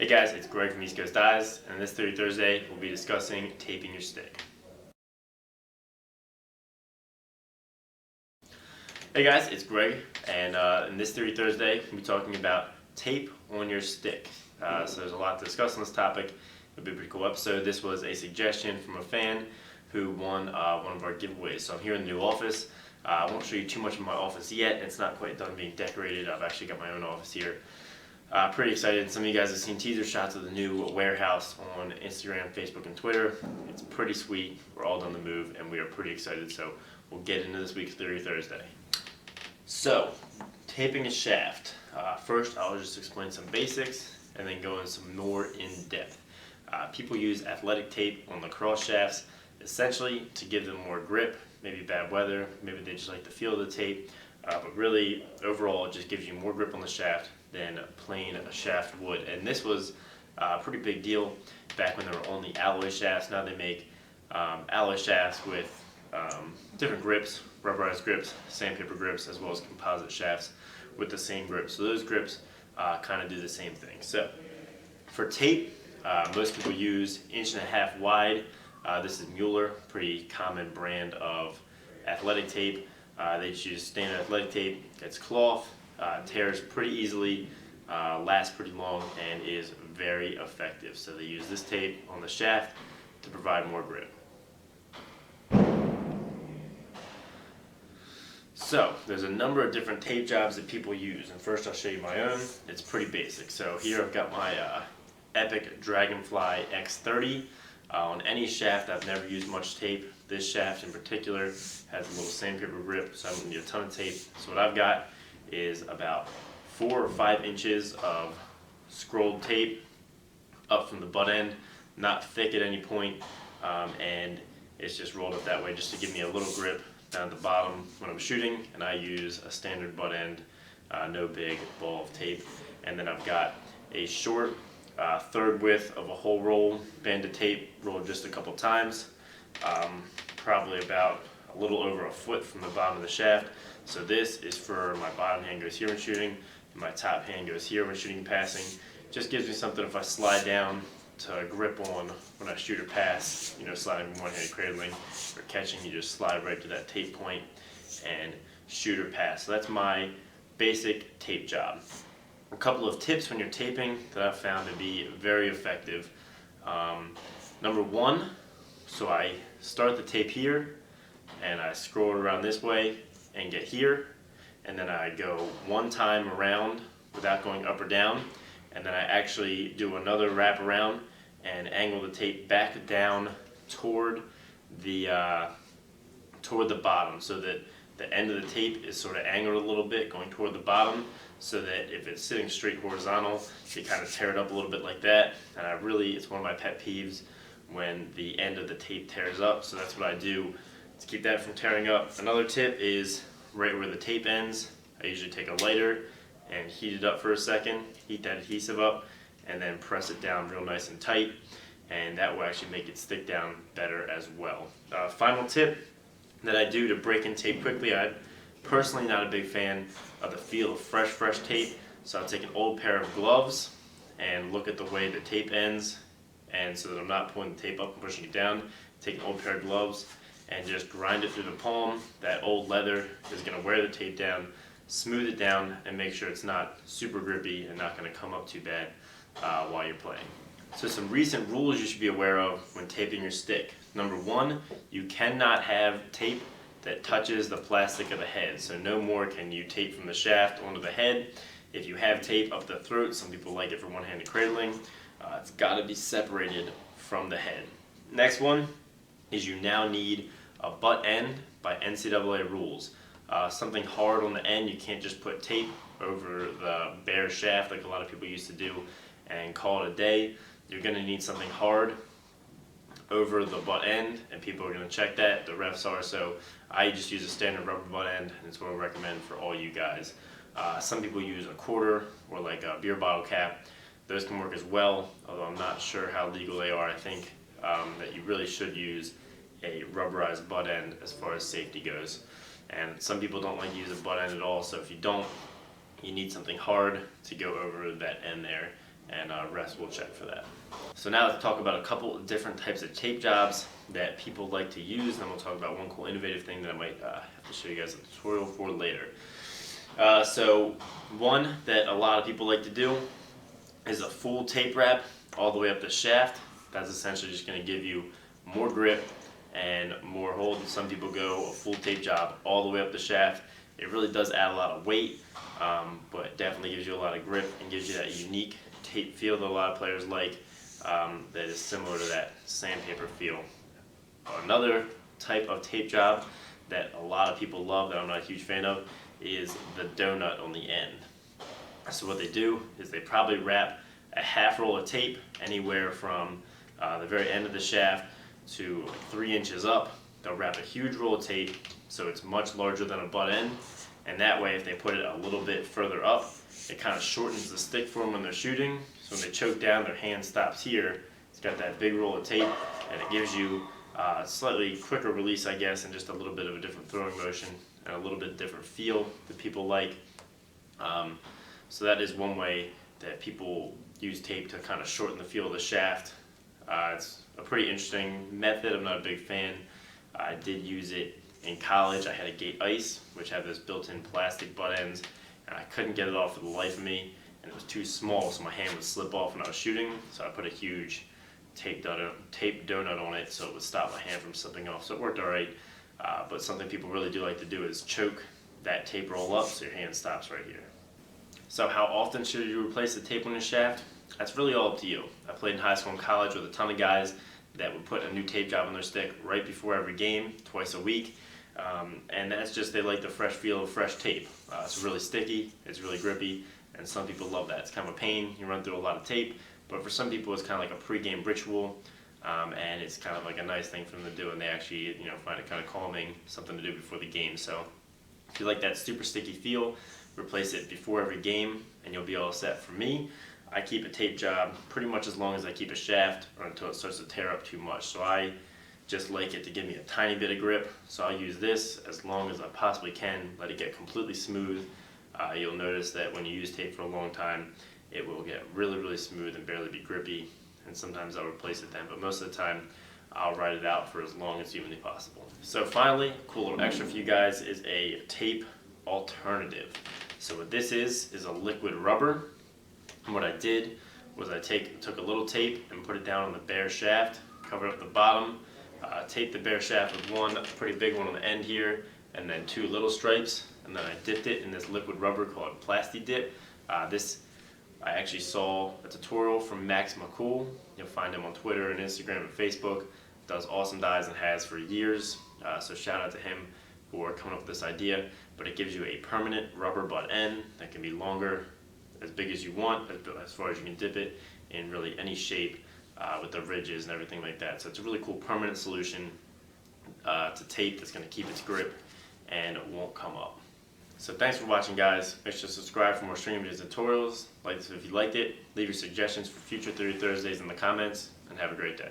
Hey guys, it's Greg from East Coast Eyes, and this 30 Thursday we'll be discussing taping your stick. Hey guys, it's Greg, and in this 30 Thursday we'll be talking about tape on your stick. So there's a lot to discuss on this topic. It'll be a pretty cool episode. This was a suggestion from a fan who won one of our giveaways. So I'm here in the new office. I won't show you too much of my office yet. It's not quite done being decorated. I've actually got my own office here. Pretty excited. Some of you guys have seen teaser shots of the new warehouse on Instagram, Facebook, and Twitter. It's pretty sweet. We're all done the move, and we are pretty excited. So we'll get into this week's 30 Thursday. So, taping a shaft. First, I'll just explain some basics, and then go into some more in-depth. People use athletic tape on lacrosse shafts, essentially to give them more grip. Maybe bad weather, maybe they just like the feel of the tape, but really, overall, it just gives you more grip on the shaft than plain shaft would. And this was a pretty big deal back when there were only alloy shafts. Now they make alloy shafts with different grips, rubberized grips, sandpaper grips, as well as composite shafts with the same grip. So those grips kind of do the same thing. So for tape, most people use 1.5 inch wide. This is Mueller, pretty common brand of athletic tape. They just use standard athletic tape. It's cloth, tears pretty easily, lasts pretty long, and is very effective. So they use this tape on the shaft to provide more grip. So there's a number of different tape jobs that people use, and first I'll show you my own. It's pretty basic. So here I've got my Epic Dragonfly X30. On any shaft, I've never used much tape. This shaft in particular has a little sandpaper grip, so I don't need a ton of tape. So what I've got is about 4 or 5 inches of scrolled tape up from the butt end, not thick at any point, and it's just rolled up that way just to give me a little grip down at the bottom when I'm shooting. And I use a standard butt end, no big ball of tape. And then I've got a short third width of a whole roll banded tape, rolled just a couple times, probably about a little over a foot from the bottom of the shaft. So this is for my bottom hand goes here when shooting, and my top hand goes here when shooting and passing. Just gives me something if I slide down to grip on when I shoot or pass, sliding one-handed cradling or catching, you just slide right to that tape point and shoot or pass. So that's my basic tape job. A couple of tips when you're taping that I've found to be very effective. Number one, so I start the tape here and I scroll it around this way and get here, and then I go one time around without going up or down, and then I actually do another wrap around and angle the tape back down toward the bottom, so that the end of the tape is sort of angled a little bit going toward the bottom, so that if it's sitting straight horizontal, you kind of tear it up a little bit like that. And it's one of my pet peeves when the end of the tape tears up, so that's what I do to keep that from tearing up. Another tip is right where the tape ends, I usually take a lighter and heat it up for a second, heat that adhesive up, and then press it down real nice and tight, and that will actually make it stick down better as well. Final tip that I do to break in tape quickly, I'm personally not a big fan of the feel of fresh tape, so I'll take an old pair of gloves and look at the way the tape ends, and so that I'm not pulling the tape up and pushing it down, take an old pair of gloves and just grind it through the palm. That old leather is going to wear the tape down, smooth it down, and make sure it's not super grippy and not going to come up too bad while you're playing. So some recent rules you should be aware of when taping your stick. Number one, you cannot have tape that touches the plastic of the head. So no more can you tape from the shaft onto the head. If you have tape up the throat, some people like it for one-handed cradling, it's got to be separated from the head. Next one is you now need a butt end by NCAA rules. Something hard on the end. You can't just put tape over the bare shaft like a lot of people used to do and call it a day. You're going to need something hard over the butt end, and people are going to check that, the refs are. So I just use a standard rubber butt end, and it's what I recommend for all you guys. Some people use a quarter or like a beer bottle cap. Those can work as well, although I'm not sure how legal they are. I think that you really should use a rubberized butt end as far as safety goes. And some people don't like to use a butt end at all, so if you don't, you need something hard to go over that end there, and rest will check for that. So now let's talk about a couple of different types of tape jobs that people like to use, and then we'll talk about one cool innovative thing that I might have to show you guys a tutorial for later. So one that a lot of people like to do is a full tape wrap all the way up the shaft. That's essentially just going to give you more grip and more hold. Some people go a full tape job all the way up the shaft. It really does add a lot of weight, but it definitely gives you a lot of grip and gives you that unique tape feel that a lot of players like, that is similar to that sandpaper feel. Another type of tape job that a lot of people love that I'm not a huge fan of is the donut on the end. So what they do is they probably wrap a half roll of tape anywhere from the very end of the shaft to 3 inches up. They'll wrap a huge roll of tape so it's much larger than a butt end, and that way if they put it a little bit further up, it kind of shortens the stick for them when they're shooting. So when they choke down, their hand stops here. It's got that big roll of tape, and it gives you a slightly quicker release, I guess, and just a little bit of a different throwing motion and a little bit different feel that people like. So that is one way that people use tape to kind of shorten the feel of the shaft. It's a pretty interesting method. I'm not a big fan. I did use it in college. I had a Gate Ice, which had this built-in plastic butt ends, and I couldn't get it off for the life of me, and it was too small, so my hand would slip off when I was shooting. So I put a huge tape donut on it so it would stop my hand from slipping off. So it worked all right, but something people really do like to do is choke that tape roll up so your hand stops right here. So how often should you replace the tape on your shaft? That's really all up to you. I played in high school and college with a ton of guys that would put a new tape job on their stick right before every game, twice a week. And that's just, they like the fresh feel of fresh tape. It's really sticky, it's really grippy, and some people love that. It's kind of a pain, you run through a lot of tape, but for some people it's kind of like a pre-game ritual, and it's kind of like a nice thing for them to do, and they actually find it kind of calming, something to do before the game. So if you like that super sticky feel, replace it before every game and you'll be all set. For me, I keep a tape job pretty much as long as I keep a shaft or until it starts to tear up too much. So I just like it to give me a tiny bit of grip, so I'll use this as long as I possibly can, let it get completely smooth. You'll notice that when you use tape for a long time, it will get really smooth and barely be grippy, and sometimes I'll replace it then, but most of the time I'll ride it out for as long as humanly possible. So finally, a cool little extra for you guys is a tape alternative. So what this is a liquid rubber, and what I did was I took a little tape and put it down on the bare shaft, covered up the bottom, taped the bare shaft with one pretty big one on the end here, and then 2 little stripes, and then I dipped it in this liquid rubber called Plasti Dip. This I actually saw a tutorial from Max McCool. You'll find him on Twitter and Instagram and Facebook. Does awesome dies and has for years, so shout out to him for coming up with this idea. But it gives you a permanent rubber butt end that can be longer, as big as you want, as far as you can dip it in really any shape, with the ridges and everything like that. So it's a really cool permanent solution to tape that's going to keep its grip and it won't come up. So thanks for watching, guys. Make sure to subscribe for more streaming videos and tutorials. Like this if you liked it. Leave your suggestions for future 30 Thursdays in the comments, and have a great day.